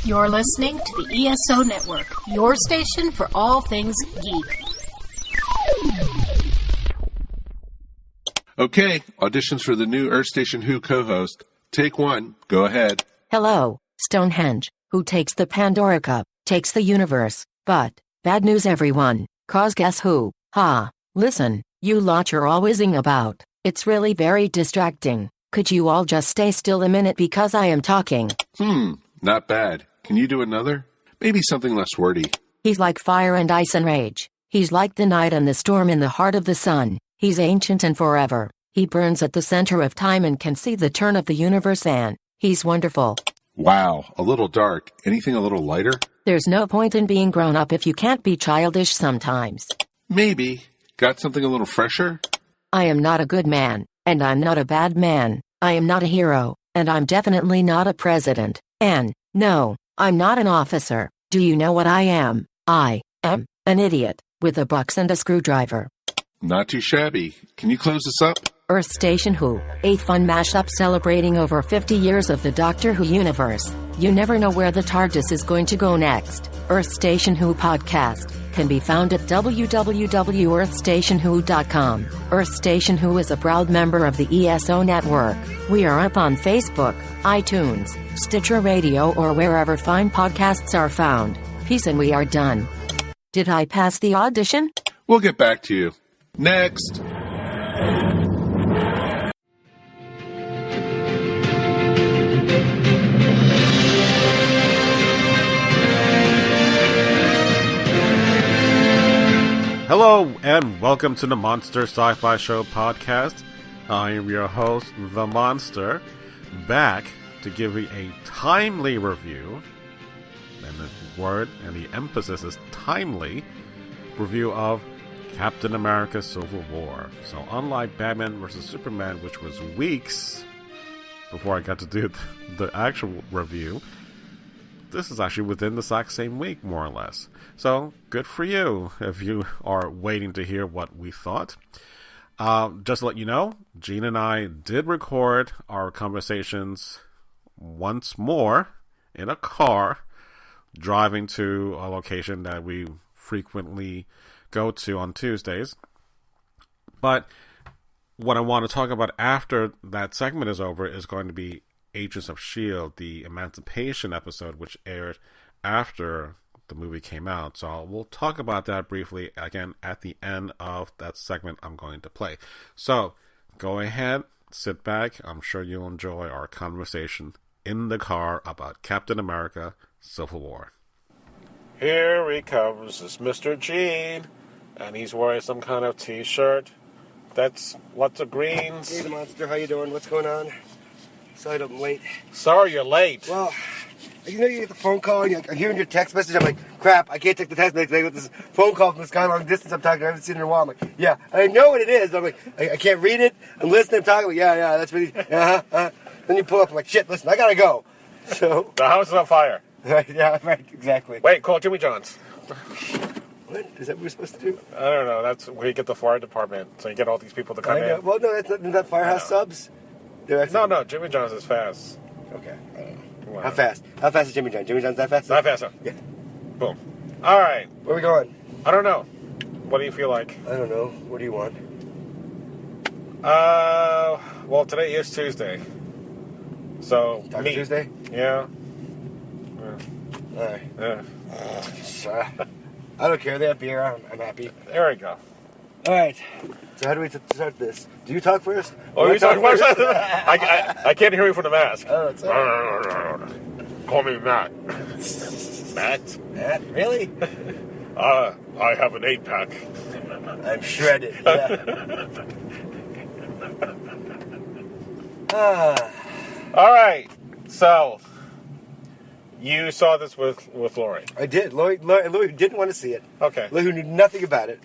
You're listening to the ESO Network, your station for all things geek. Okay, auditions for the new Earth Station Who co-host. Take one. Go ahead. Hello, Stonehenge. Who takes the Pandora Cup, takes the universe. But, bad news everyone, cause guess who? Ha. Listen, you lot you're all whizzing about. It's really very distracting. Could you all just stay still a minute because I am talking? Not bad. Can you do another? Maybe something less wordy. He's like fire and ice and rage. He's like the night and the storm in the heart of the sun. He's ancient and forever. He burns at the center of time and can see the turn of the universe, and he's wonderful. Wow, a little dark. Anything a little lighter? There's no point in being grown up if you can't be childish sometimes. Maybe. Got something a little fresher? I am not a good man, and I'm not a bad man. I am not a hero, and I'm definitely not a president. And, no, I'm not an officer. Do you know what I am? I am an idiot, with a box and a screwdriver. Not too shabby. Can you close this up? Earth Station Who, a fun mashup celebrating over 50 years of the Doctor Who universe. You never know where the TARDIS is going to go next. Earth Station Who podcast can be found at www.earthstationwho.com. Earth Station Who is a proud member of the ESO Network. We are up on Facebook, iTunes, Stitcher Radio, or wherever fine podcasts are found. Peace, and we are done. Did I pass the audition? We'll get back to you. Next. Hello, and welcome to the Monster Sci-Fi Show podcast. I am your host, The Monster, back to give you a timely review, and the word and the emphasis is timely, review of Captain America Civil War. So unlike Batman vs. Superman, which was weeks before I got to do the actual review, this is actually within the exact same week, more or less. So, good for you if you are waiting to hear what we thought. Just to let you know, Gene and I did record our conversations once more in a car, driving to a location that we frequently go to on Tuesdays. But what I want to talk about after that segment is over is going to be Agents of S.H.I.E.L.D., the Emancipation episode, which aired after the movie came out. So we'll talk about that briefly again at the end of that segment I'm going to play. So go ahead, sit back. I'm sure you'll enjoy our conversation in the car about Captain America Civil War. Here he comes, this Mr. Gene, and he's wearing some kind of t-shirt. That's lots of greens. Hey, the Monster, how you doing? What's going on? Sorry I'm late. Sorry you're late. Well, you know you get the phone call, and I'm hearing your text message, I'm like, crap, I can't take the text message. I got this phone call from this guy long distance I'm talking to, I haven't seen in a while. I'm like, yeah, I know what it is. I'm like, I can't read it. I'm listening, I'm talking, like, yeah, that's really, Then you pull up, I'm like, shit, listen, I gotta go. So. The house is on fire. Right, yeah, right, exactly. Wait, call Jimmy John's. What? Is that what we're supposed to do? I don't know, that's where you get the fire department, so you get all these people to come in. Well, no, that's not Firehouse Subs. No, Jimmy John's is fast. Okay, I don't know. Wow. How fast? How fast is Jimmy John? Jimmy John's that fast? Not fast, Yeah. Boom. All right. Where are we going? I don't know. What do you feel like? I don't know. What do you want? Well, today is Tuesday. So, Taco Tuesday? Yeah. All right. Yeah. I don't care. They have beer. I'm happy. There we go. All right. So how do we start this? Do you talk first? Oh, you talk first? I can't hear you from the mask. Oh, it's all right. Call me Matt. Matt? Matt? Really? I have an 8-pack. I'm shredded. Yeah. All right. So, you saw this with Lori. I did. Lori didn't want to see it. Okay. Lori knew nothing about it.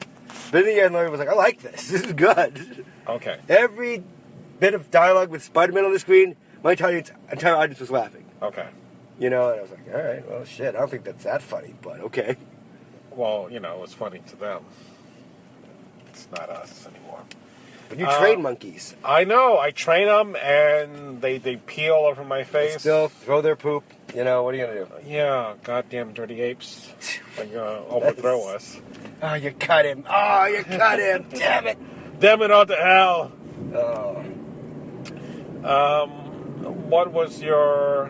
But in the end, Lori was like, I like this. This is good. Okay. Every bit of dialogue with Spider-Man on the screen, my entire audience was laughing. Okay. You know, and I was like, all right, well, shit, I don't think that's that funny, but okay. Well, it's funny to them. It's not us anymore. But you train monkeys. I know. I train them, and they pee all over my face. They still throw their poop. You know, what are you going to do? Yeah, goddamn dirty apes. They're going to overthrow us. Oh, you cut him. Oh, you cut him. Damn it. Damn it all to hell. Oh. What was your...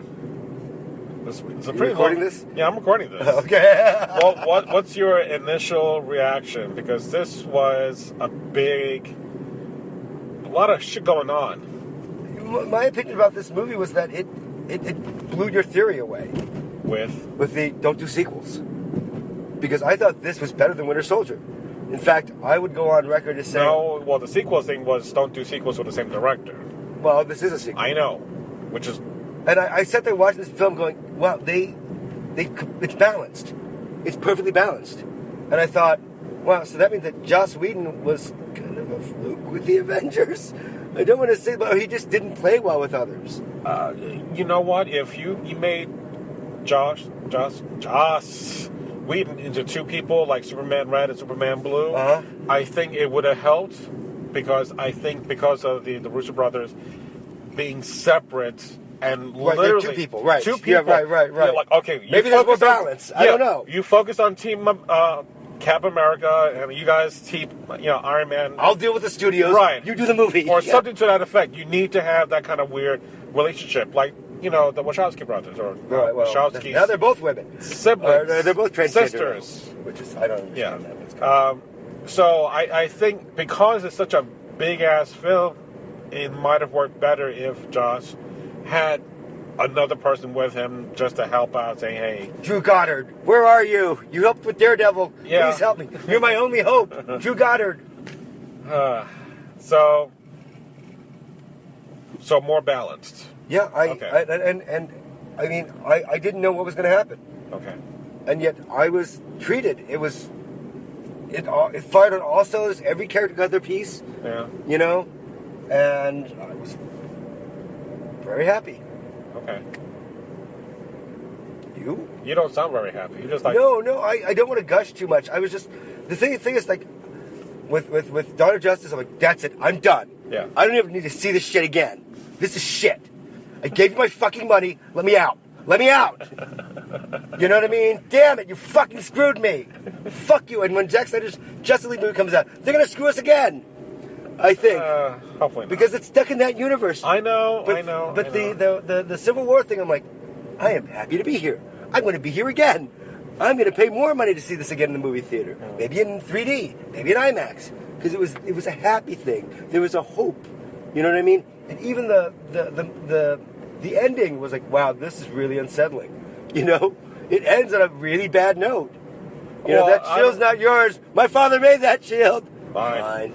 It's a pretty recording long... this? Yeah, I'm recording this. Okay. What's your initial reaction? Because this was a lot of shit going on. My opinion about this movie was that it blew your theory away. With the don't do sequels. Because I thought this was better than Winter Soldier. In fact, I would go on record as saying... No, well, the sequel thing was don't do sequels with the same director. Well, this is a sequel. I know. Which is... And I sat there watching this film going, wow, it's balanced. It's perfectly balanced. And I thought, wow, so that means that Joss Whedon was kind of a fluke with the Avengers? I don't want to say, but he just didn't play well with others. You know what? If you made Joss Whedon into two people, like Superman Red and Superman Blue, I think it would have helped, because of the Russo brothers being separate and literally two people, right? Two people, yeah, right. You're like, okay, maybe there's more balance. I don't know. You focus on Team Cap America, and you guys Team Iron Man. I'll deal with the studios. Right. You do the movie, or something to that effect. You need to have that kind of weird relationship, like the Wachowski brothers, or Wachowskis. Now they're both women, siblings. They're both transgender sisters, which is I don't understand that. So I think because it's such a big ass film, it might have worked better if Joss had another person with him just to help out, saying, hey, Drew Goddard, where are you? You helped with Daredevil. Yeah. Please help me. You're my only hope. Drew Goddard. So more balanced. Yeah, Okay. I mean, I didn't know what was going to happen. Okay. And yet I was treated. It fired on all cylinders. Every character got their piece. Yeah. And I was very happy. Okay. You? You don't sound very happy. You just like... No, I don't want to gush too much. I was just... The thing is, like, with Dawn of Justice, I'm like, that's it. I'm done. Yeah. I don't even need to see this shit again. This is shit. I gave you my fucking money. Let me out. Let me out. You know what I mean? Damn it, you fucking screwed me. Fuck you. And when Zack Snyder's Justice League movie comes out, they're going to screw us again. I think. Hopefully not. Because it's stuck in that universe. I know. But the Civil War thing, I'm like, I am happy to be here. I'm going to be here again. I'm going to pay more money to see this again in the movie theater. Maybe in 3D. Maybe in IMAX. Because it was a happy thing. There was a hope. You know what I mean? And even the ending was like, wow, this is really unsettling. It ends on a really bad note. That shield's not yours. My father made that shield. Fine.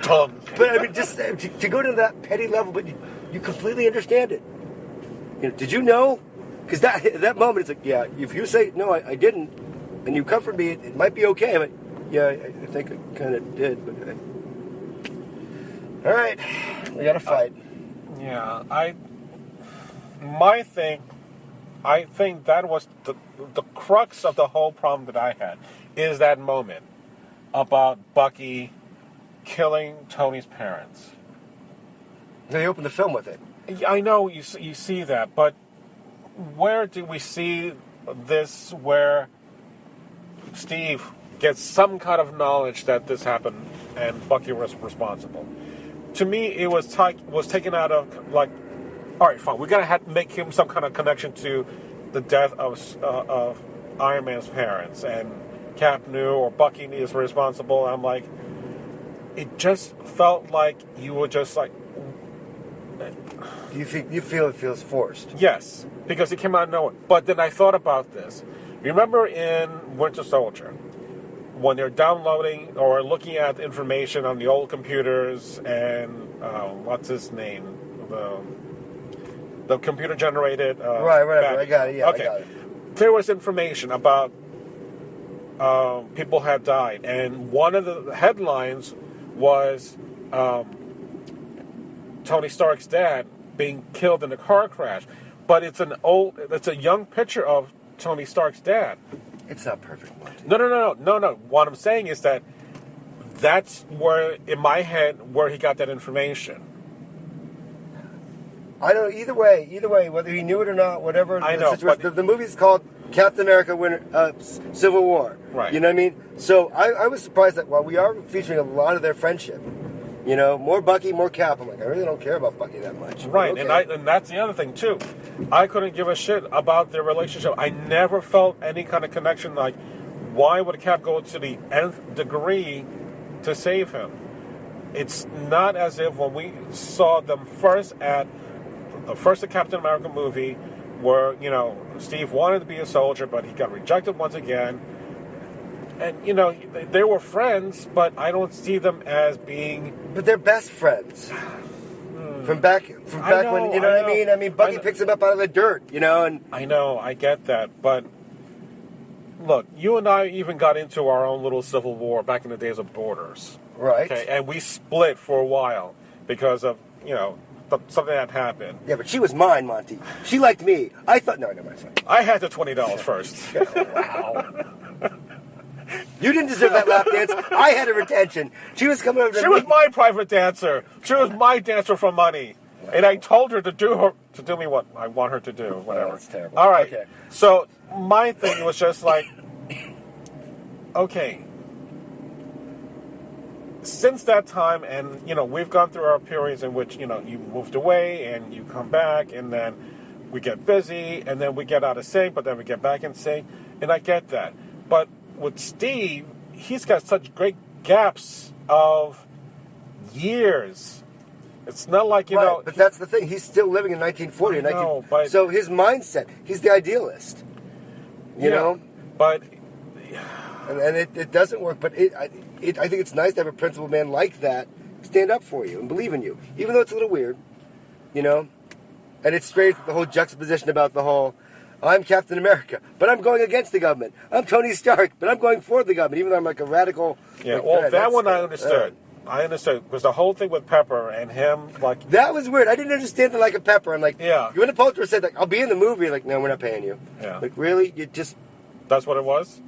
Dumb. But I mean, just to go to that petty level, but you completely understand it. Did you know? Because that moment, it's like, yeah, if you say, no, I didn't, and you comfort me, it might be okay. But yeah, I think I kind of did. But all right, we got to fight. Yeah, I think that was the crux of the whole problem that I had, is that moment about Bucky killing Tony's parents. They opened the film with it. I know you see that, but where do we see this where Steve gets some kind of knowledge that this happened and Bucky was responsible? To me, it was taken out of, like, all right, fine, we're going to have to make him some kind of connection to the death of Iron Man's parents, and Cap knew, or Bucky is responsible. I'm like, it just felt like you were just like... You feel it feels forced? Yes, because it came out of nowhere. But then I thought about this. Remember in Winter Soldier, when they're downloading or looking at information on the old computers, and what's his name? The computer-generated... right, whatever, I got it, yeah, okay. I got it. There was information about people had died, and one of the headlines was Tony Stark's dad being killed in a car crash. But it's a young picture of Tony Stark's dad. It's not perfect, Monty. No. What I'm saying is that that's where, in my head, where he got that information. I don't know. Either way, whether he knew it or not, whatever. I know, the movie's called Captain America: Civil War. Right. You know what I mean? So I was surprised that while we are featuring a lot of their friendship, you know, more Bucky, more Cap. I'm like, I really don't care about Bucky that much. Right, okay. and that's the other thing too. I couldn't give a shit about their relationship. I never felt any kind of connection. Like, why would Cap go to the nth degree to save him? It's not as if when we saw them first at the first Captain America movie, where, you know, Steve wanted to be a soldier, but he got rejected once again. And, you know, they were friends, but I don't see them as being... But they're best friends. From back when, you know what I mean? I mean, Bucky picks him up out of the dirt, you know, and... I know, I get that, but... Look, you and I even got into our own little civil war back in the days of Borders. Right. Okay, and we split for a while because of, you know, something that happened. Yeah, but she was mine, Monty. She liked me. I thought... No, never mind. I had the $20 first. Wow. You didn't deserve that lap dance. I had a retention. She was coming over to me. She was my private dancer. She was my dancer for money. Wow. And I told her to do me what I want her to do, whatever. Oh, that's terrible. All right. Okay. So my thing was just like, okay. Since that time, and, you know, we've gone through our periods in which, you know, you moved away and you come back, and then we get busy, and then we get out of sync, but then we get back in sync, and I get that. But with Steve, he's got such great gaps of years. It's not like, you know... But that's the thing. He's still living in 1940. So his mindset, he's the idealist. You know? But... And it doesn't work, but I think it's nice to have a principled man like that stand up for you and believe in you, even though it's a little weird, you know? And it's straight, the whole juxtaposition about the whole... I'm Captain America, but I'm going against the government. I'm Tony Stark, but I'm going for the government, even though I'm like a radical... Yeah, well, that one I understood. I understood, because the whole thing with Pepper and him, like... That was weird. I didn't understand the like of Pepper. I'm like, yeah. When the poster said, like, I'll be in the movie, like, no, we're not paying you. Yeah. Like, really? You just... That's what it was?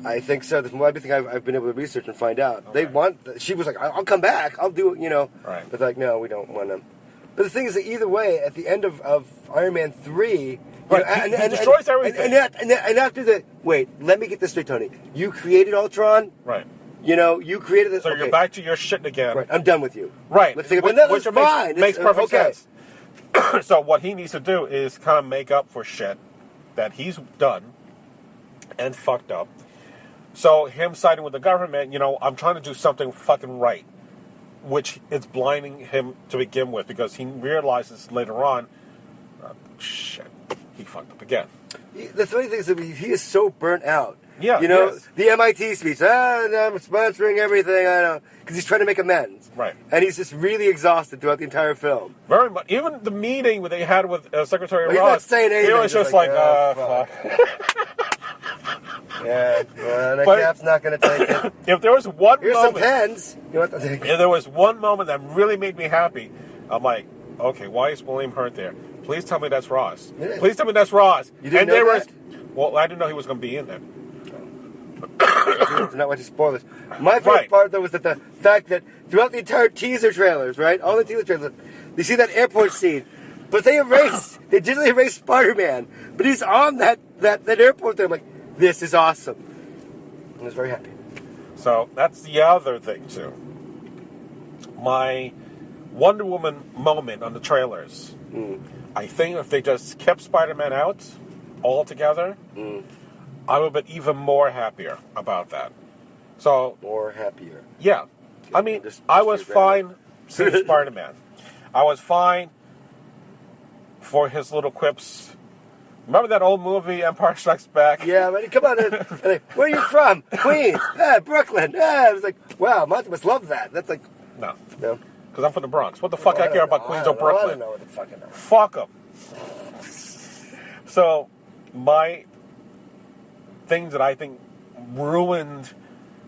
I think so. That's everything I've been able to research and find out. Okay. They want... She was like, I'll come back. I'll do it, you know. Right. But they're like, no, we don't want them. But the thing is that either way, at the end of Iron Man 3... Right. You know, he destroys everything. And after the... Wait, let me get this straight, Tony. You created Ultron. Right. You know, you created this... So you're back to your shit again. Right, I'm done with you. Right. Let's take it. That was fine. Makes perfect sense. So what he needs to do is kind of make up for shit that he's done and fucked up. So him siding with the government, you know, I'm trying to do something fucking right, which is blinding him to begin with, because he realizes later on, shit, he fucked up again. The funny thing is that he is so burnt out. Yeah, you know, yes. The MIT speech, I'm sponsoring everything, I know, because he's trying to make amends. Right. And he's just really exhausted throughout the entire film. Very much. Even the meeting that they had with Secretary Ross, he's not saying anything. He was just like, fuck. Yeah, well, that Cap's not going to take it. If there was one Here's moment... some pens. You want to take it? If there was one moment that really made me happy, I'm like, okay, why is William Hurt there? Please tell me that's Ross. Please tell me that's Ross. You didn't know that? Well, I didn't know he was going to be in there. Not what to spoil this. My favorite part, though, was that the fact that throughout the entire teaser trailers, right, all the teaser trailers, you see that airport scene, but they digitally erased Spider-Man, but he's on that airport there. I'm like, this is awesome. I was very happy. So that's the other thing too. My Wonder Woman moment on the trailers. I think if they just kept Spider-Man out altogether, I would have been even more happier about that. So more happier. Yeah. I mean, I was fine seeing Spider-Man. I was fine for his little quips. Remember that old movie, Empire Strikes Back? Yeah, man, come on. Where are you from? Queens. Brooklyn. I was like, wow, Monty must love that. That's like... No. No? Because I'm from the Bronx. What the fuck I care about Queens or Brooklyn? I don't know what the fuck I know. Fuck them. So, my things that I think ruined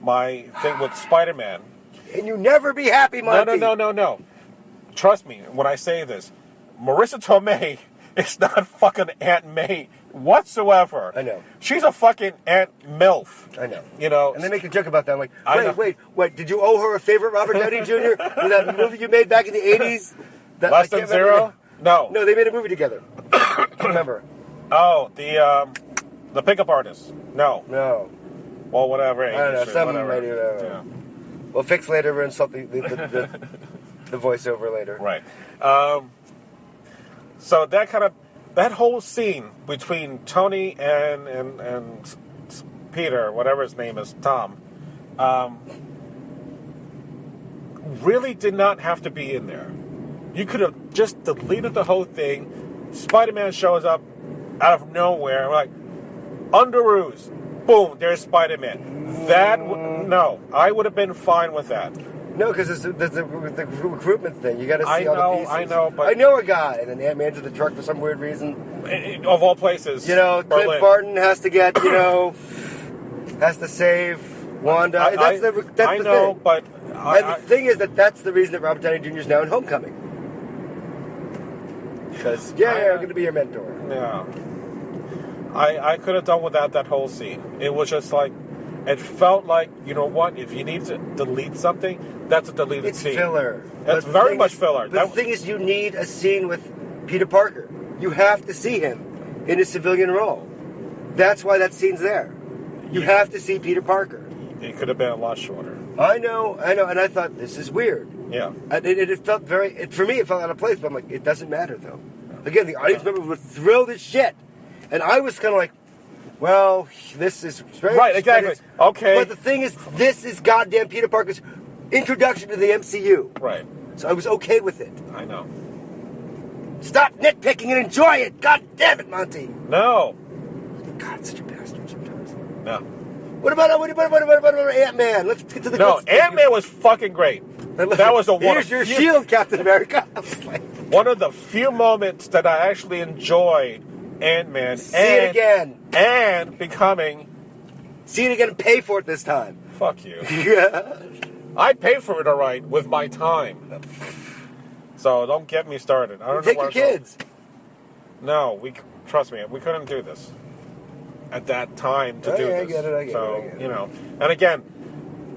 my thing with Spider-Man... And you never be happy, Monty. No. Trust me when I say this. Marissa Tomei is not fucking Aunt May whatsoever. I know. She's a fucking Aunt MILF. I know. You know. And they make a joke about that. I'm like, I know. wait, did you owe her a favor, Robert Downey Jr.? Was that movie you made back in the 80s? Less Than Zero? No. No, they made a movie together. I can't remember. Oh, the pickup artist. No. No. Well, whatever. I don't know. Some whatever. lady. Yeah. We'll fix later and something the voiceover later. Right. So that whole scene between Tony and Peter, whatever his name is, Tom, really did not have to be in there. You could have just deleted the whole thing. Spider-Man shows up out of nowhere. We're like, Underoos. Boom, there's Spider-Man. No, I would have been fine with that. No, because there's the recruitment thing. You got to see all the pieces. I know, but I know a guy, and then Ant-Man's in the truck for some weird reason. Of all places, Clint Berlin. Barton has to get, has to save Wanda. That's the thing. But the thing is that's the reason that Robert Downey Jr. is now in Homecoming. Because, I'm going to be your mentor. Yeah. I could have done without that whole scene. It was just like, it felt like, you know what, if you need to delete something, that's a deleted scene. It's filler. It's very much filler. The thing is, you need a scene with Peter Parker. You have to see him in his civilian role. That's why that scene's there. You have to see Peter Parker. It could have been a lot shorter. I know, and I thought, this is weird. Yeah. And it felt for me, it felt out of place, but I'm like, it doesn't matter, though. Again, the audience members were thrilled as shit. And I was kind of like, well, this is strange. Right, exactly. Okay. But the thing is, this is goddamn Peter Parker's introduction to the MCU. Right. So I was okay with it. I know. Stop nitpicking and enjoy it. God damn it, Monty. No. God, such a bastard sometimes. No. What about Ant-Man? Let's get to the good stuff. Ant-Man was fucking great. That was Here's your shield, Captain America. I was like, one of the few moments that I actually enjoyed Ant-Man. See it again. And becoming... See it again and pay for it this time. Fuck you. Yeah. I pay for it all right with my time. So don't get me started. I don't Take know your kids. No, trust me, we couldn't do this at that time to do this. I get it. So, and again,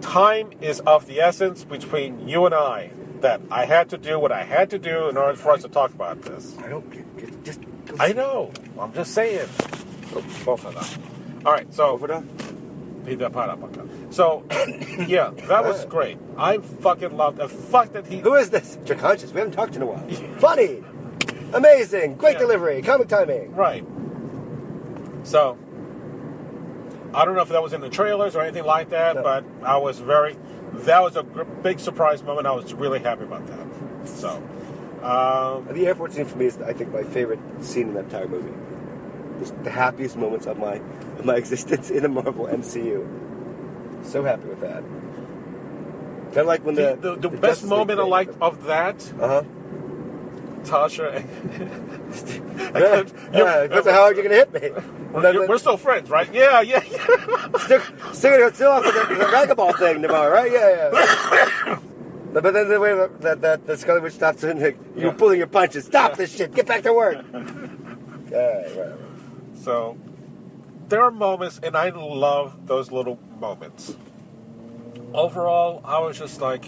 time is of the essence between you and I. That I had to do what I had to do in order for us to talk about this. I don't get just. I know. I'm just saying. Both of them. All right, so. So, yeah, that was great. I fucking loved the fact that he. Who is this? You're conscious. We haven't talked in a while. Funny, amazing, great delivery, comic timing. Right. So, I don't know if that was in the trailers or anything like that, but I was that was a big surprise moment. I was really happy about that. So, the airport scene for me is, I think, my favorite scene in that entire movie. Just the happiest moments of my existence in the Marvel MCU. So happy with that. Kind of like when the best moment I liked of that. Tasha. That's how hard you're gonna hit me. We're still friends, right? Yeah. Still off with the racquetball thing tomorrow, right? Yeah. But then the way that Scully Witch stops in, you're pulling your punches. Stop this shit. Get back to work. Right. So there are moments, and I love those little moments. Overall, I was just like,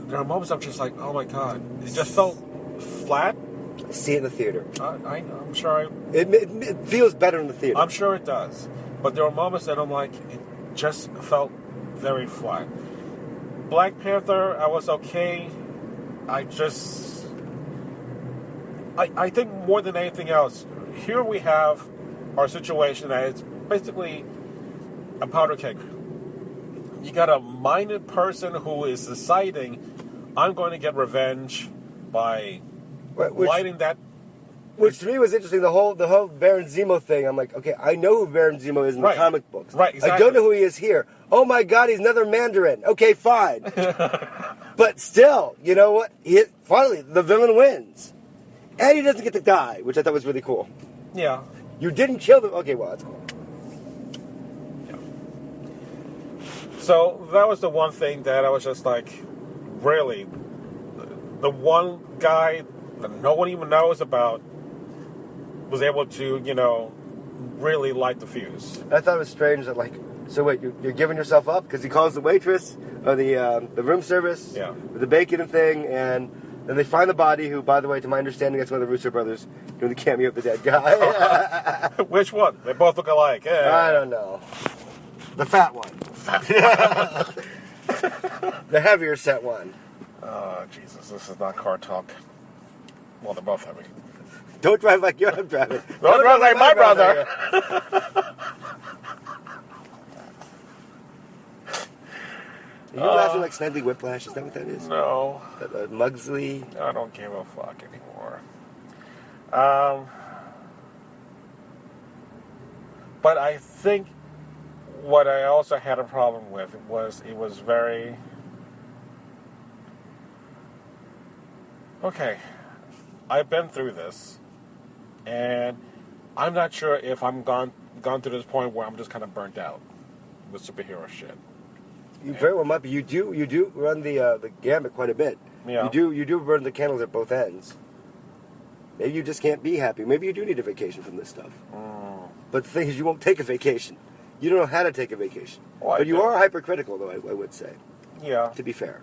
there are moments I'm just like, oh my god, it just felt flat. See it in the theater. I'm sure it feels better in the theater. I'm sure it does, but there are moments that I'm like, it just felt very flat. Black Panther, I was okay. I think more than anything else, here we have our situation that it's basically a powder keg. You got a minded person who is deciding, I'm going to get revenge by lighting that. Which to me was interesting, the whole Baron Zemo thing. I'm like, okay, I know who Baron Zemo is in the comic books. Right, exactly. I don't know who he is here. Oh my god, he's another Mandarin. Okay, fine. But still, you know what? Finally, the villain wins. And he doesn't get to die, which I thought was really cool. Yeah. You didn't kill them. Okay, well, that's cool. Yeah. So that was the one thing that I was just like, really, the one guy that no one even knows about, was able to, really light the fuse. I thought it was strange that, like, so wait, you're giving yourself up? Because he calls the waitress, or the room service, with the bacon and thing, and then they find the body, who, by the way, to my understanding, that's one of the Russo brothers doing the cameo of the dead guy. Which one? They both look alike. Yeah. I don't know. The fat one. The heavier set one. Oh, Jesus, this is not car talk. Well, they're both heavy. Don't drive like you're driving. Don't drive like my brother. Are you laughing like Snidely Whiplash? Is that what that is? No. Mugsley? I don't give a fuck anymore. But I think what I also had a problem with was it was very... Okay, I've been through this, and I'm not sure if I'm gone to this point where I'm just kind of burnt out with superhero shit. You very well might be. You do run the gamut quite a bit. Yeah. You do burn the candles at both ends. Maybe you just can't be happy. Maybe you do need a vacation from this stuff. But the thing is, you won't take a vacation. You don't know how to take a vacation. Well, but you are hypercritical, though, I would say. Yeah. To be fair.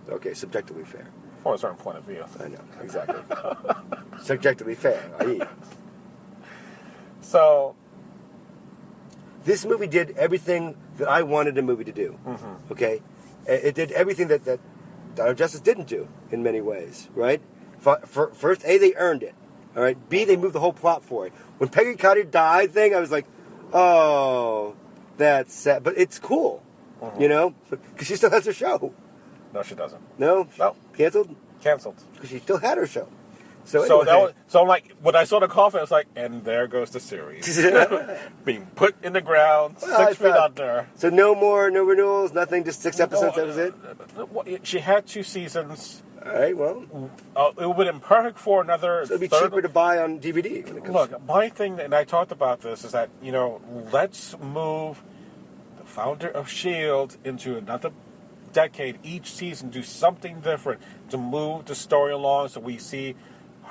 Okay, subjectively fair. For a certain point of view. I know, exactly. Subjectively fair, i.e. So... This movie did everything that I wanted a movie to do. Mm-hmm. Okay? It did everything that Dawn of Justice didn't do in many ways, right? First, A, they earned it. All right? B, they moved the whole plot forward. When Peggy Carter died thing, I was like, oh, that's sad. But it's cool, because she still has her show. No, she doesn't. No? No. Canceled? Canceled. Because she still had her show. So anyway. I'm like, when I saw the coffin, I was like, and there goes the series. Being put in the ground, 6 feet under. So no renewals, nothing, just 6 episodes, that was it? She had 2 seasons. All right, well. It would have been perfect for another So it'd be cheaper to buy on DVD. When it comes Look, my thing, and I talked about this, is that, let's move the founder of S.H.I.E.L.D. into another decade. Each season, do something different to move the story along so we see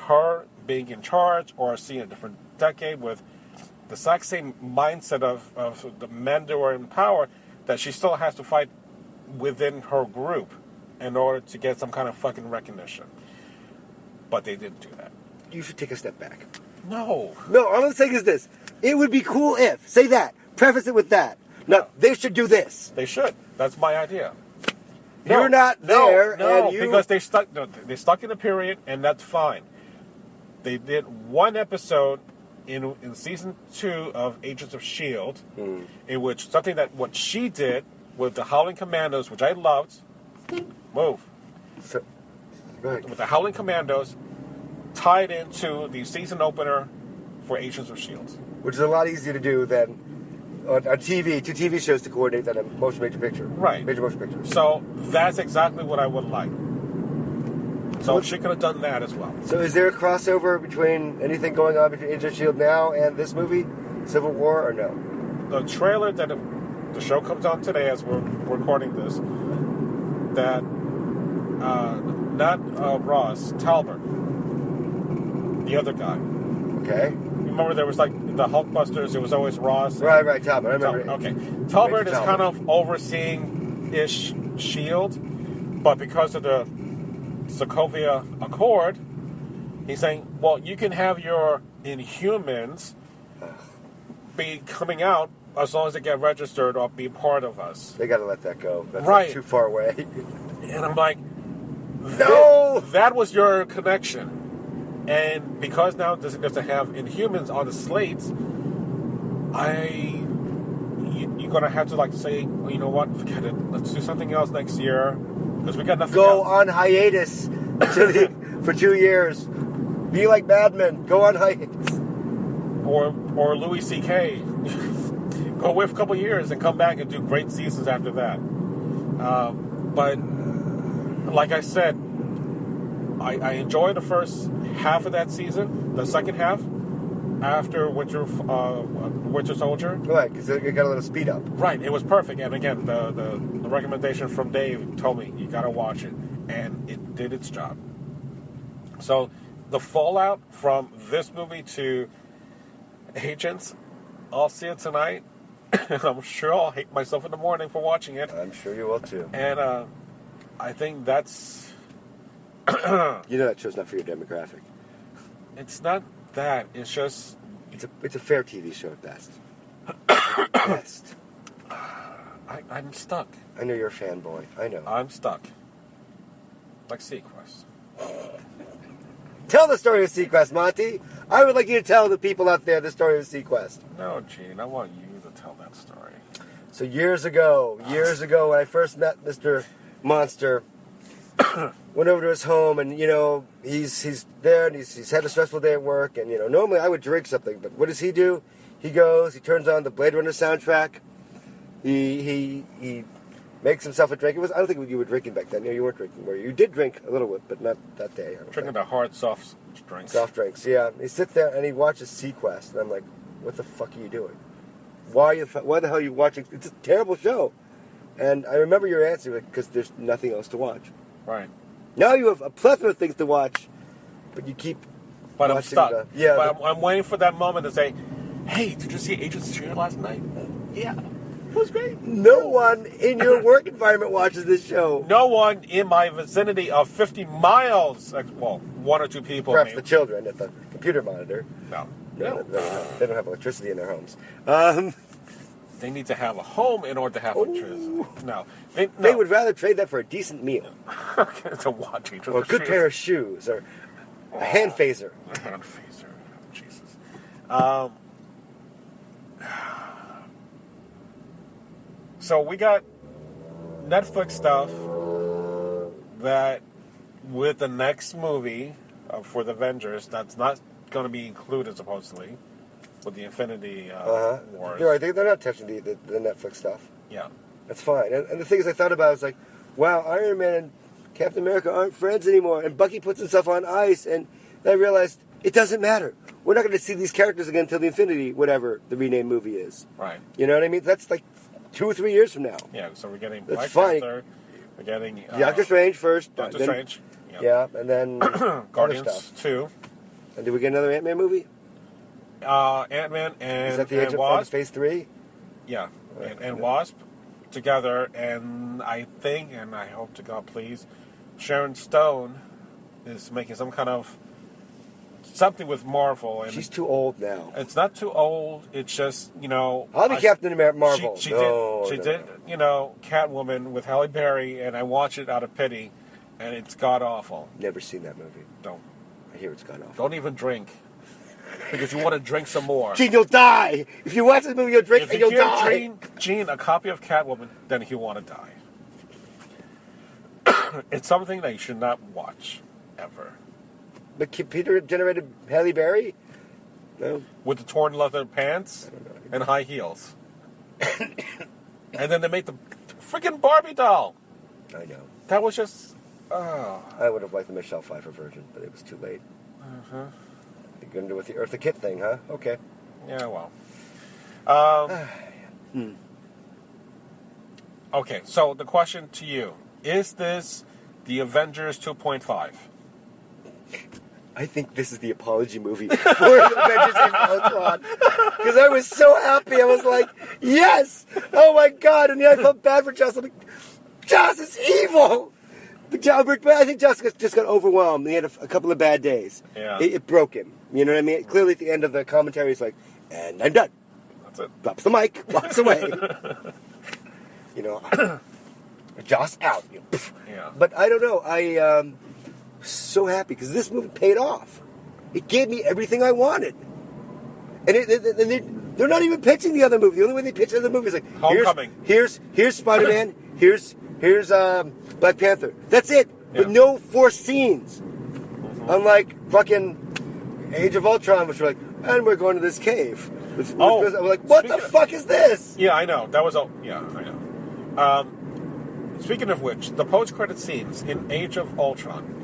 her being in charge, or see a different decade with the exact same mindset of the men that were in power, that she still has to fight within her group in order to get some kind of fucking recognition. But they didn't do that. You should take a step back. No, all I'm saying is this. It would be cool if, say that, preface it with that. No, they should do this. they should. That's my idea. You're not there, No, and you... because they stuck in a period, and that's fine. They did 1 episode in season 2 of Agents of S.H.I.E.L.D., in which what she did with the Howling Commandos, which I loved, with the Howling Commandos, tied into the season opener for Agents of S.H.I.E.L.D. Which is a lot easier to do than on TV, 2 TV shows to coordinate than a motion picture. Right. Major motion picture. So that's exactly what I would like. So she could have done that as well. So is there a crossover between anything going on between Agents of S.H.I.E.L.D. now and this movie, Civil War, or no? The trailer that the show comes on today as we're recording this, that not Ross, Talbot, the other guy. Okay. Remember there was like the Hulkbusters, it was always Ross. Right, Talbot. I remember. Okay. Talbot is kind of overseeing-ish S.H.I.E.L.D., but because of the Sokovia Accord, he's saying, well, you can have your Inhumans be coming out as long as they get registered or be part of us. They got to let that go. That's right. Like too far away. And I'm like, no! That was your connection. And because now this doesn't have Inhumans on the slates, you're going to have to like say, well, you know what, forget it. Let's do something else next year. Because we got nothing Go else. on hiatus for 2 years. Be like Mad Men. Go on hiatus. Or Louis C.K. Go away for a couple years and come back and do great seasons after that. But like I said, I enjoyed the first half of that season. The second half, after Winter Soldier. Right, because it got a little speed up. Right, it was perfect. And again, the recommendation from Dave told me, you got to watch it. And it did its job. So the fallout from this movie to Agents, I'll see it tonight. And I'm sure I'll hate myself in the morning for watching it. I'm sure you will too. And I think that's... You know that show's not for your demographic. It's not that. It's just... It's a fair TV show at best. At best. I'm stuck. I know you're a fanboy. I know. I'm stuck. Like Sequest. Tell the story of Sequest, Monty. I would like you to tell the people out there the story of Sequest. No, Gene, I want you to tell that story. So years ago, when I first met Mr. Monster, went over to his home, and he's there, and he's had a stressful day at work, and normally I would drink something, but what does he do? He goes, he turns on the Blade Runner soundtrack. He makes himself a drink. I don't think you were drinking back then. You weren't drinking, were you? You did drink a little bit, but not that day. Drinking the hard, soft drinks. Soft drinks, yeah. He sits there and he watches Sequest, and I'm like, what the fuck are you doing? Why the hell are you watching? It's a terrible show. And I remember your answer, because there's nothing else to watch. Right. Now you have a plethora of things to watch, but you keep But I'm stuck. But I'm waiting for that moment to say, hey, did you see Agents of S.H.I.E.L.D. last night? Yeah. It was great. No one in your work environment watches this show. No one in my vicinity of 50 miles. Well, one or two people. Perhaps maybe. the children at the computer monitor. No. They don't have electricity in their homes. They need to have a home in order to have electricity. No. They would rather trade that for a decent meal. To watch Agents Or a good pair of shoes. Or a hand phaser. A hand phaser. Jesus. So we got Netflix stuff that with the next movie for the Avengers, that's not going to be included supposedly with the Infinity Wars. You're right, they're not touching the Netflix stuff. Yeah. That's fine. And the things I thought about was like, wow, Iron Man and Captain America aren't friends anymore. And Bucky puts himself on ice. And then I realized it doesn't matter. We're not going to see these characters again until the Infinity, whatever the renamed movie is. Right. You know what I mean? That's like 2 or 3 years from now. Yeah, so we're getting That's Black fine. Panther. We're getting... Doctor Strange first. Doctor then, Strange. Yeah, and then Guardians other stuff. 2. And did we get another Ant-Man movie? Ant-Man and, Is that the Age of Wasp. Phase 3? Yeah, and Wasp together, and I think, and I hope to God please, Sharon Stone is making some kind of something with Marvel. And She's too old now. it's not too old. It's just I'll be Captain America Marvel. She did Catwoman with Halle Berry, and I watched it out of pity, and it's god awful. Never seen that movie. Don't I hear it's god awful. don't even drink because you want to drink some more. Gene, you'll die. If you watch this movie, you'll drink If and you you'll die. give Gene a copy of Catwoman, then he'll want to die. It's something that you should not watch, ever. But computer-generated Halle Berry? No. With the torn leather pants and high heels. And then they made the freaking Barbie doll. I know. That was just... I would have liked the Michelle Pfeiffer version, but it was too late. You're going to do with the Eartha Kitt thing, huh? Okay. Yeah, well. Okay, so the question to you. Is this the Avengers 2.5? I think this is the apology movie for Avengers Age of Ultron. Because I was so happy. I was like, yes! Oh my God. And then I felt bad for Joss. I'm like, Joss is evil! But I think Joss just got overwhelmed. He had a couple of bad days. Yeah. It broke him. You know what I mean? Clearly at the end of the commentary, he's like, and I'm done. That's it. Drops the mic, walks away. Joss out. Yeah. But I don't know. I so happy because this movie paid off. It gave me everything I wanted. And they're not even pitching the other movie. The only way they pitch the other movie is like Homecoming. Here's Spider-Man. here's Black Panther. That's it. Yeah. With no forced scenes. Unlike fucking Age of Ultron, which we're like, and we're going to this cave. I'm like, what the fuck is this? Yeah, I know. That was all. Yeah, I know. Speaking of which, the post-credit scenes in Age of Ultron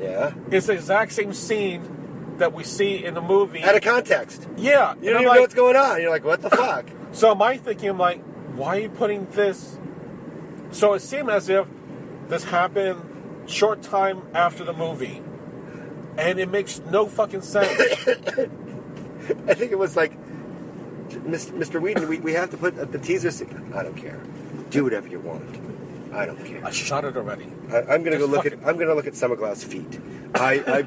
is the exact same scene that we see in the movie. Out of context. Yeah. You don't even know what's going on. You're like, what the fuck? So my thinking, I'm like, why are you putting this? So it seemed as if this happened short time after the movie. And it makes no fucking sense. I think it was like, Mr. Whedon, we have to put the teaser scene. I don't care. Do whatever you want. I don't care. I shot it already. I'm gonna look at Summerglass feet. I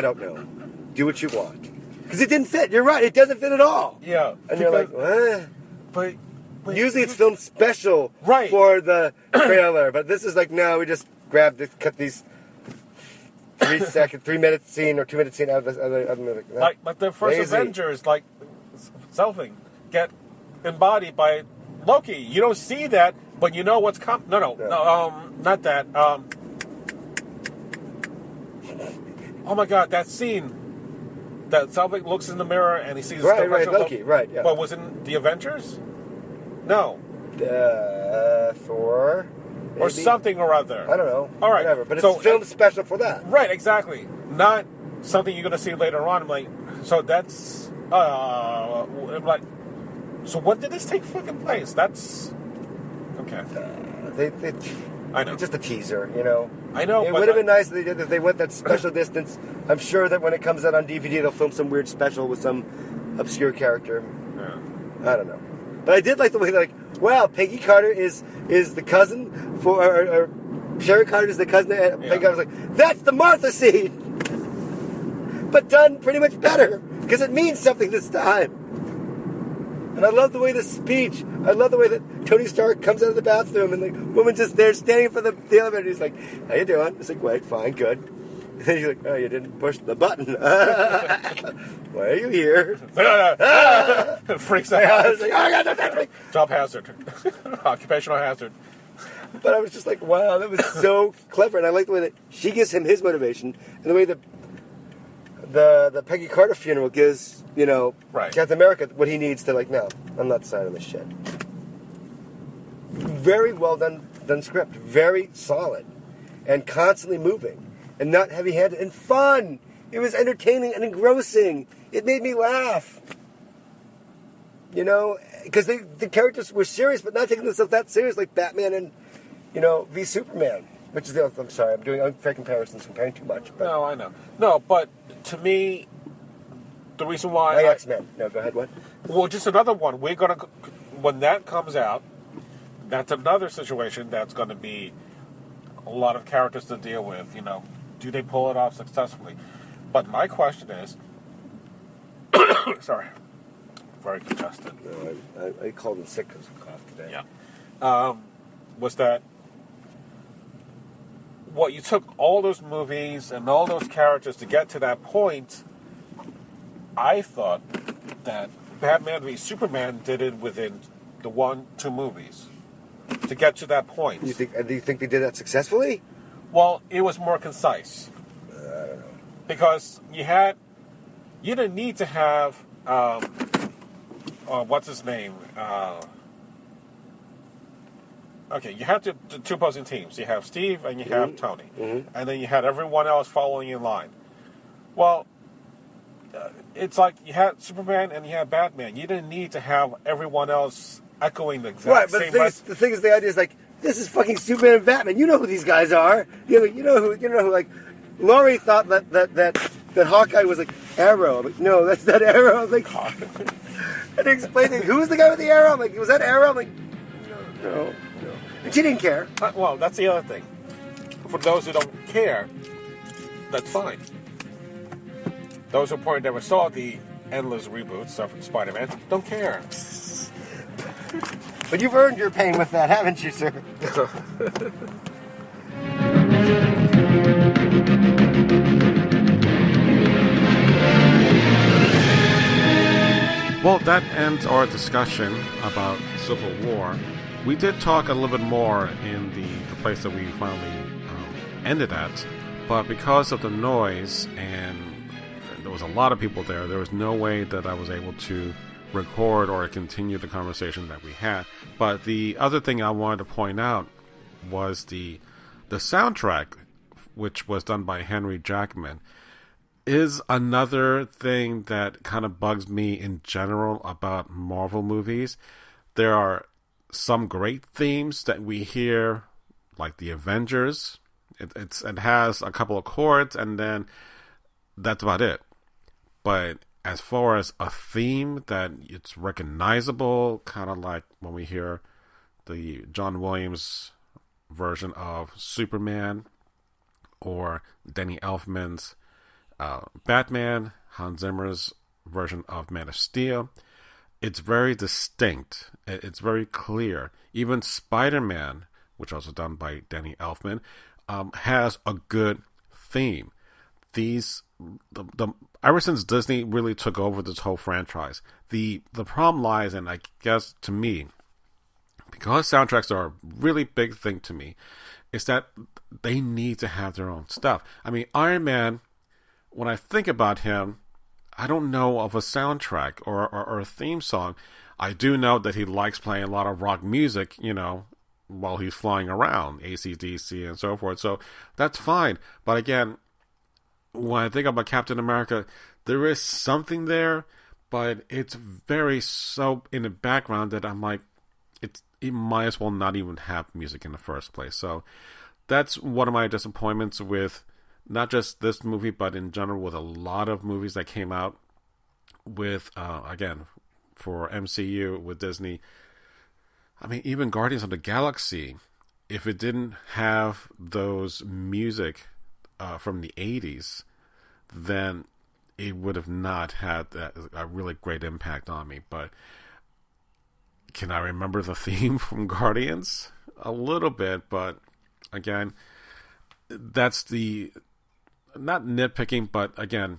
don't know. Do what you want. Because it didn't fit. You're right. It doesn't fit at all. Yeah. And you're like, eh. But usually it's filmed special for the trailer, but this is like, no, we just cut these 3-minute scene or 2-minute scene out of the movie. Like the first Lazy. Avengers, like Selfing, get embodied by Loki. You don't see that, but you know what's coming. No, not that. Oh my God, that scene that Selfing looks in the mirror and he sees Loki, right? Yeah. But was in the Avengers? No. Thor. Maybe? Or something or other. I don't know. All right. Whatever. But it's filmed special for that. Right, exactly. Not something you're going to see later on. I'm like, so that's... I'm like, so when did this take fucking place? That's... Okay. I know. It's just a teaser, you know. I know, it would have been nice if they went that special distance. I'm sure that when it comes out on DVD, they'll film some weird special with some obscure character. Yeah. I don't know. But I did like the way they're like, wow, Peggy Carter is the cousin for, or Sherry Carter is the cousin. And Peggy Carter's like, that's the Martha scene, but done pretty much better because it means something this time. And I love the way the speech. I love the way that Tony Stark comes out of the bathroom and the woman just there standing for the elevator. He's like, how you doing? It's like, wait, fine, good. And then he's like, oh, you didn't push the button. Why are you here? Freaks out. I was like, oh, God. Job hazard. Occupational hazard. But I was just like, wow, that was so clever. And I like the way that she gives him his motivation and the way that the Peggy Carter funeral gives, you know, Captain America what he needs to, like, no, I'm not signing this shit. Very well done script. Very solid. And constantly moving. And not heavy-handed. And fun. It was entertaining and engrossing. It made me laugh. You know, because the characters were serious, but not taking themselves that serious, like Batman and, you know, v Superman. Which is I'm sorry, I'm doing unfair comparisons, comparing too much. But no, I know. No, but to me, the reason why... X-Men. No, go ahead, what? Well, just another one. We're going to... When that comes out, that's another situation that's going to be a lot of characters to deal with, you know. Do they pull it off successfully? But my question is... sorry. Very congested. No, I called in sick because of cough today. Yeah. Was that... What, you took all those movies and all those characters to get to that point. I thought that Batman v Superman did it within the 1-2 movies to get to that point. Do you think they did that successfully? Well, it was more concise. I don't know. Because you didn't need to have, what's his name? Okay, you have the two opposing teams. You have Steve and you have Tony. Mm-hmm. And then you had everyone else following in line. Well, it's like you had Superman and you had Batman. You didn't need to have everyone else echoing the exact same... Right, but the thing is, the idea is like, this is fucking Superman and Batman. You know who these guys are. You know who like, Laurie thought that Hawkeye was like Arrow. I'm like, no, that's not Arrow. I was like, and they explained it. Who was the guy with the arrow? I'm like, was that Arrow? I'm like, no. And she didn't care. Well, that's the other thing. For those who don't care, that's fine. Those who probably never saw the endless reboots of Spider-Man don't care. But you've earned your pain with that, haven't you, sir? Well, that ends our discussion about Civil War. We did talk a little bit more in the place that we finally ended at, but because of the noise and there was a lot of people there was no way that I was able to record or continue the conversation that we had. But the other thing I wanted to point out was the soundtrack, which was done by Henry Jackman, is another thing that kind of bugs me in general about Marvel movies. There are some great themes that we hear, like the Avengers. It has a couple of chords, and then that's about it. But as far as a theme that it's recognizable, kind of like when we hear the John Williams version of Superman or Danny Elfman's Batman, Hans Zimmer's version of Man of Steel, it's very distinct. It's very clear. Even Spider-Man, which was also done by Danny Elfman, has a good theme. Ever since Disney really took over this whole franchise, the problem lies, and I guess to me, because soundtracks are a really big thing to me, is that they need to have their own stuff. I mean, Iron Man, when I think about him, I don't know of a soundtrack or a theme song. I do know that he likes playing a lot of rock music, while he's flying around, AC/DC and so forth. So that's fine. But again, when I think about Captain America, there is something there, but it's very so in the background that I'm like, it might as well not even have music in the first place. So that's one of my disappointments with not just this movie, but in general with a lot of movies that came out with, again, for MCU with Disney. I mean, even Guardians of the Galaxy, if it didn't have those music from the 80s, then it would have not had a really great impact on me. But can I remember the theme from Guardians? A little bit, but again, that's the, not nitpicking, but again,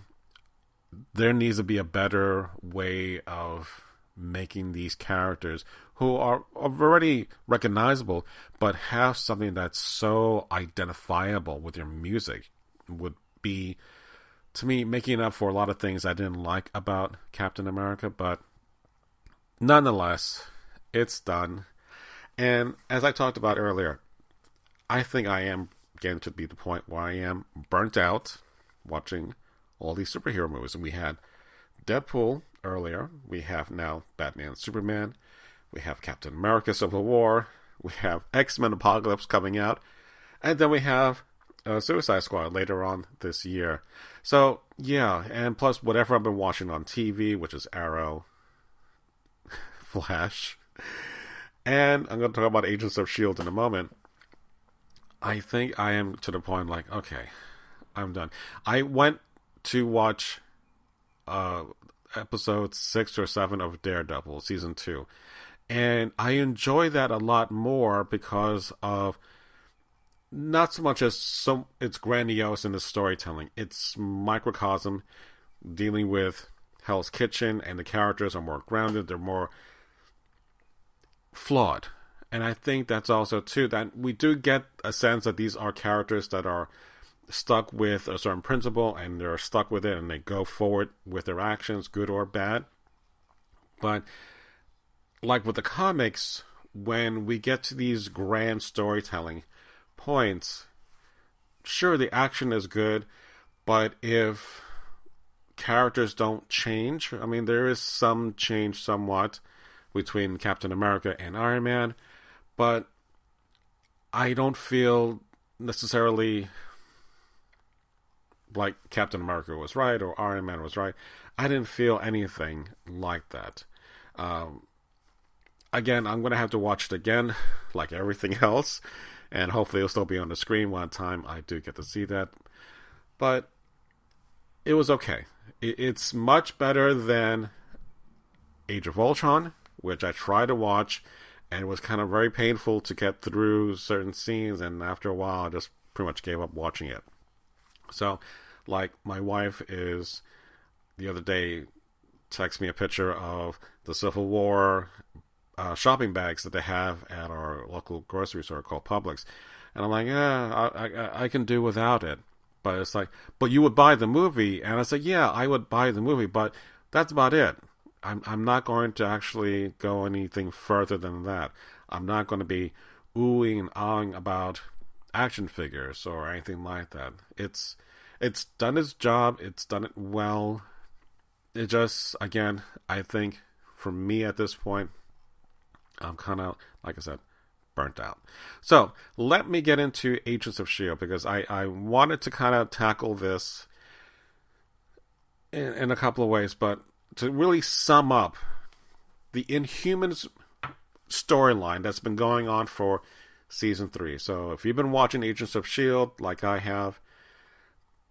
there needs to be a better way of making these characters who are already recognizable, but have something that's so identifiable with your music, would be, to me, making up for a lot of things I didn't like about Captain America. But nonetheless, it's done. And as I talked about earlier, I think I am getting to be the point where I am burnt out watching all these superhero movies. And we had Deadpool earlier. We have now Batman, Superman. We have Captain America, Civil War. We have X-Men Apocalypse coming out. And then we have Suicide Squad later on this year. So, yeah. And plus whatever I've been watching on TV, which is Arrow, Flash. And I'm going to talk about Agents of S.H.I.E.L.D. in a moment. I think I am to the point like, okay, I'm done. I went to watch episode 6 or 7 of Daredevil, season 2. And I enjoy that a lot more because of not so much as it's grandiose in the storytelling. It's microcosm dealing with Hell's Kitchen, and the characters are more grounded. They're more flawed. And I think that's also, too, that we do get a sense that these are characters that are stuck with a certain principle, and they're stuck with it, and they go forward with their actions, good or bad. But like with the comics, when we get to these grand storytelling points, sure, the action is good, but if characters don't change, I mean, there is some change somewhat between Captain America and Iron Man, but I don't feel necessarily like Captain America was right or Iron Man was right. I didn't feel anything like that. Again, I'm going to have to watch it again, like everything else, and hopefully it'll still be on the screen one time I do get to see that. But it was okay. It's much better than Age of Ultron, which I tried to watch, and it was kind of very painful to get through certain scenes, and after a while I just pretty much gave up watching it. So, like, my wife is, the other day, texted me a picture of the Civil War shopping bags that they have at our local grocery store called Publix. And I'm like, yeah, I can do without it. But it's like, but you would buy the movie. And I said, yeah, I would buy the movie, but that's about it. I'm not going to actually go anything further than that. I'm not going to be oohing and ahhing about action figures or anything like that. It's done its job. It's done it well. It just, again, I think for me at this point, I'm kind of, like I said, burnt out. So let me get into Agents of S.H.I.E.L.D. because I wanted to kind of tackle this in a couple of ways, but to really sum up the Inhumans storyline that's been going on for season 3. So if you've been watching Agents of S.H.I.E.L.D. like I have,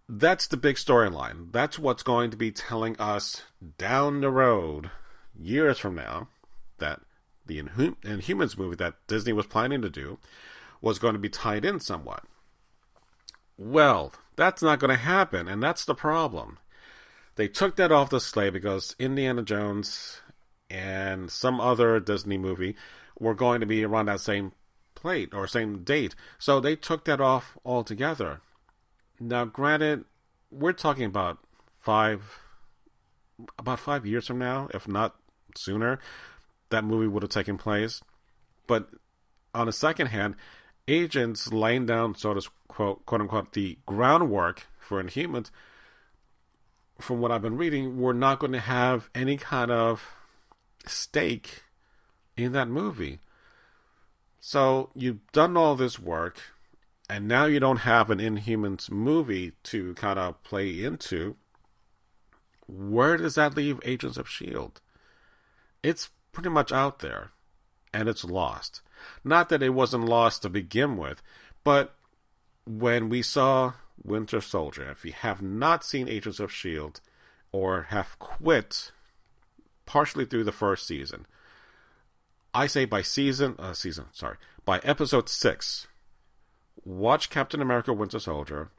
that's the big storyline. That's what's going to be telling us down the road, years from now, that the Inhumans movie that Disney was planning to do was going to be tied in somewhat. Well, that's not going to happen, and that's the problem. They took that off the slate because Indiana Jones and some other Disney movie were going to be around that same plate or same date. So they took that off altogether. Now, granted, we're talking about 5 years from now, if not sooner, that movie would have taken place. But on the second hand, Agents laying down, so to quote unquote, the groundwork for Inhumans, from what I've been reading, we're not going to have any kind of stake in that movie. So you've done all this work, and now you don't have an Inhumans movie to kind of play into. Where does that leave Agents of S.H.I.E.L.D.? It's pretty much out there, and it's lost. Not that it wasn't lost to begin with, but when we saw Winter Soldier, if you have not seen Agents of S.H.I.E.L.D. or have quit partially through the first season, I say by by episode 6, watch Captain America Winter Soldier,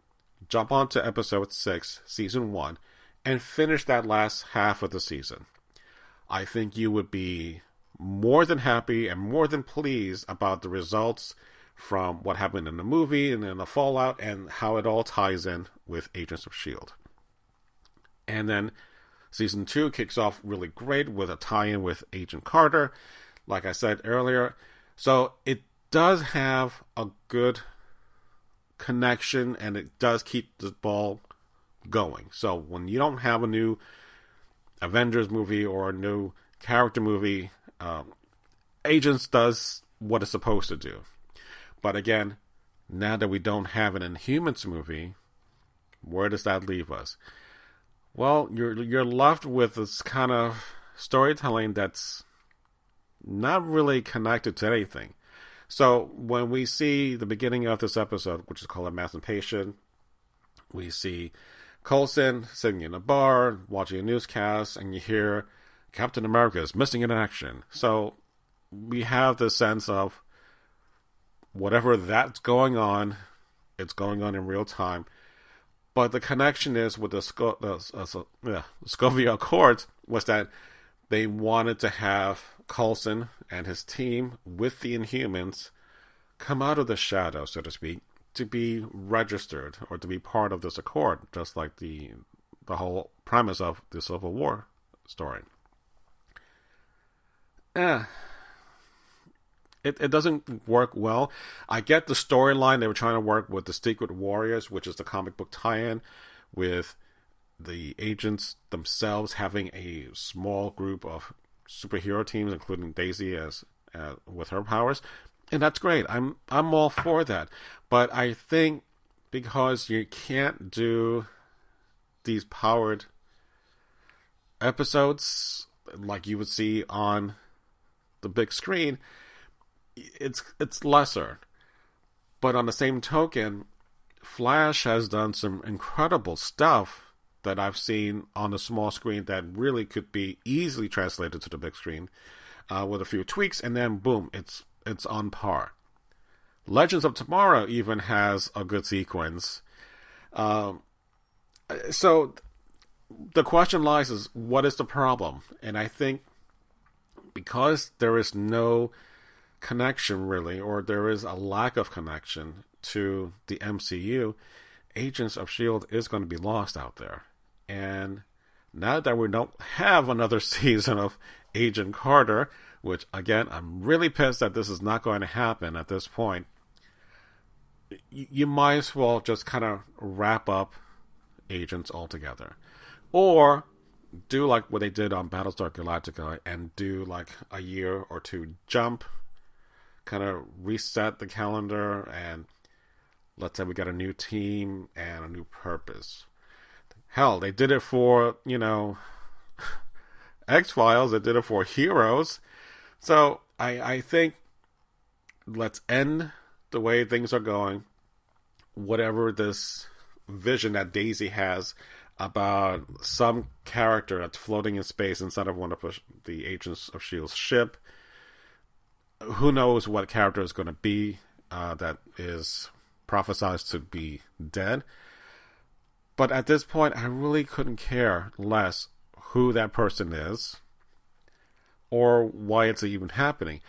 jump onto episode 6, season 1, and finish that last half of the season. I think you would be more than happy and more than pleased about the results from what happened in the movie and in the fallout and how it all ties in with Agents of S.H.I.E.L.D. And then season 2 kicks off really great with a tie-in with Agent Carter, like I said earlier. So it does have a good connection, and it does keep the ball going. So when you don't have a new Avengers movie or a new character movie, Agents does what it's supposed to do. But again, now that we don't have an Inhumans movie, where does that leave us? Well, you're left with this kind of storytelling that's not really connected to anything. So when we see the beginning of this episode, which is called Emancipation, we see Coulson sitting in a bar, watching a newscast, and you hear Captain America is missing in action. So we have the sense of whatever that's going on, it's going on in real time. But the connection is with the Scovia Accords was that they wanted to have Coulson and his team with the Inhumans come out of the shadow, so to speak, to be registered or to be part of this accord, just like the whole premise of the Civil War story. It doesn't work well. I get the storyline they were trying to work with the Secret Warriors, which is the comic book tie-in, with the agents themselves having a small group of superhero teams, including Daisy as with her powers, and that's great. I'm all for that. But I think because you can't do these powered episodes like you would see on the big screen, it's lesser. But on the same token, Flash has done some incredible stuff that I've seen on the small screen that really could be easily translated to the big screen with a few tweaks, and then boom, it's on par. Legends of Tomorrow even has a good sequence. So the question lies is, what is the problem? And I think because there is no connection really, or there is a lack of connection to the MCU, Agents of S.H.I.E.L.D. is going to be lost out there. And now that we don't have another season of Agent Carter, which again, I'm really pissed that this is not going to happen at this point, you might as well just kind of wrap up Agents altogether. Or do like what they did on Battlestar Galactica and do like a year or two jump, kind of reset the calendar, and let's say we got a new team and a new purpose. Hell, they did it for, X-Files. They did it for Heroes. So I think let's end the way things are going. Whatever this vision that Daisy has about some character that's floating in space inside of one of the Agents of S.H.I.E.L.'s ship. Who knows what character is going to be that is prophesized to be dead. But at this point, I really couldn't care less who that person is or why it's even happening.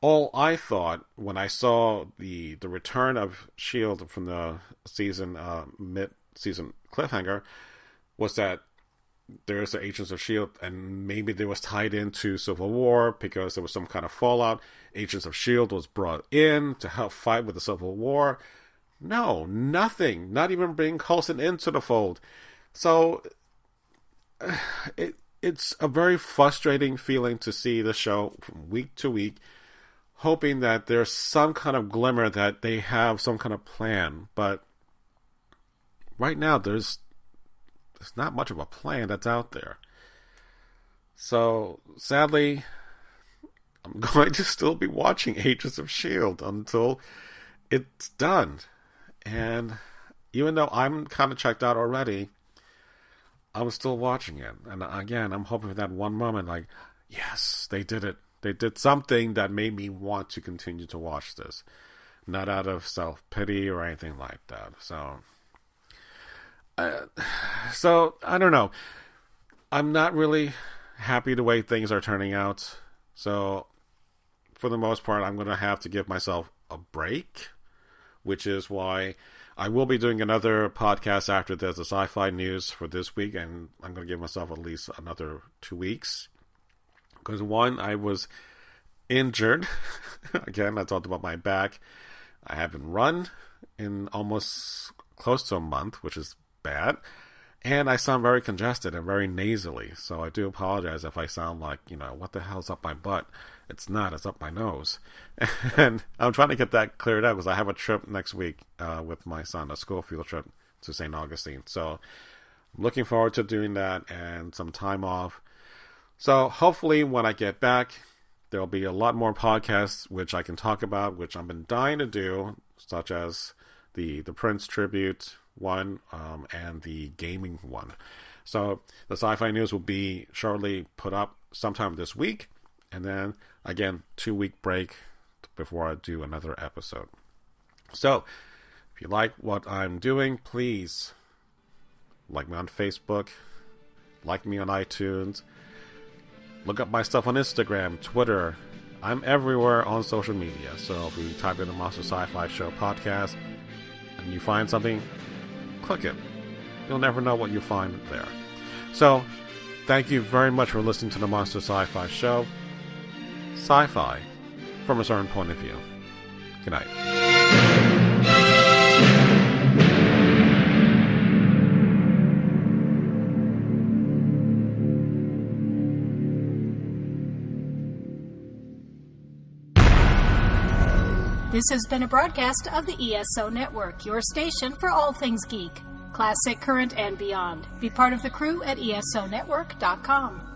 All I thought when I saw the return of S.H.I.E.L.D. from the mid-season cliffhanger was that there's the Agents of S.H.I.E.L.D. and maybe they was tied into Civil War because there was some kind of fallout. Agents of S.H.I.E.L.D. was brought in to help fight with the Civil War. No, nothing. Not even bringing Coulson into the fold. So it's a very frustrating feeling to see the show from week to week, hoping that there's some kind of glimmer that they have some kind of plan. But right now, there's not much of a plan that's out there. So, sadly, I'm going to still be watching Agents of S.H.I.E.L.D. until it's done. And even though I'm kind of checked out already, I'm still watching it. And again, I'm hoping for that one moment, like, yes, they did it. They did something that made me want to continue to watch this. Not out of self-pity or anything like that. So I don't know. I'm not really happy the way things are turning out. So, for the most part, I'm going to have to give myself a break, which is why I will be doing another podcast after there's a sci-fi news for this week, and I'm going to give myself at least another 2 weeks. Because one, I was injured. Again, I talked about my back. I haven't run in almost close to a month, which is bad. And I sound very congested and very nasally. So I do apologize if I sound like, what the hell's up my butt? It's not. It's up my nose. And I'm trying to get that cleared up because I have a trip next week with my son, a school field trip to St. Augustine. So I'm looking forward to doing that and some time off. So hopefully when I get back, there'll be a lot more podcasts which I can talk about, which I've been dying to do, such as the Prince tribute one and the gaming one. So the sci-fi news will be shortly put up sometime this week, and then again 2-week break before I do another episode. So if you like what I'm doing, please like me on Facebook, like me on iTunes, look up my stuff on Instagram, Twitter. I'm everywhere on social media. So if you type in the Monster Sci-Fi Show podcast and you find something, click it. You'll never know what you find there. So, thank you very much for listening to the Monster Sci-Fi Show. Sci-fi from a certain point of view. Good night. This has been a broadcast of the ESO Network, your station for all things geek, classic, current, and beyond. Be part of the crew at ESONetwork.com.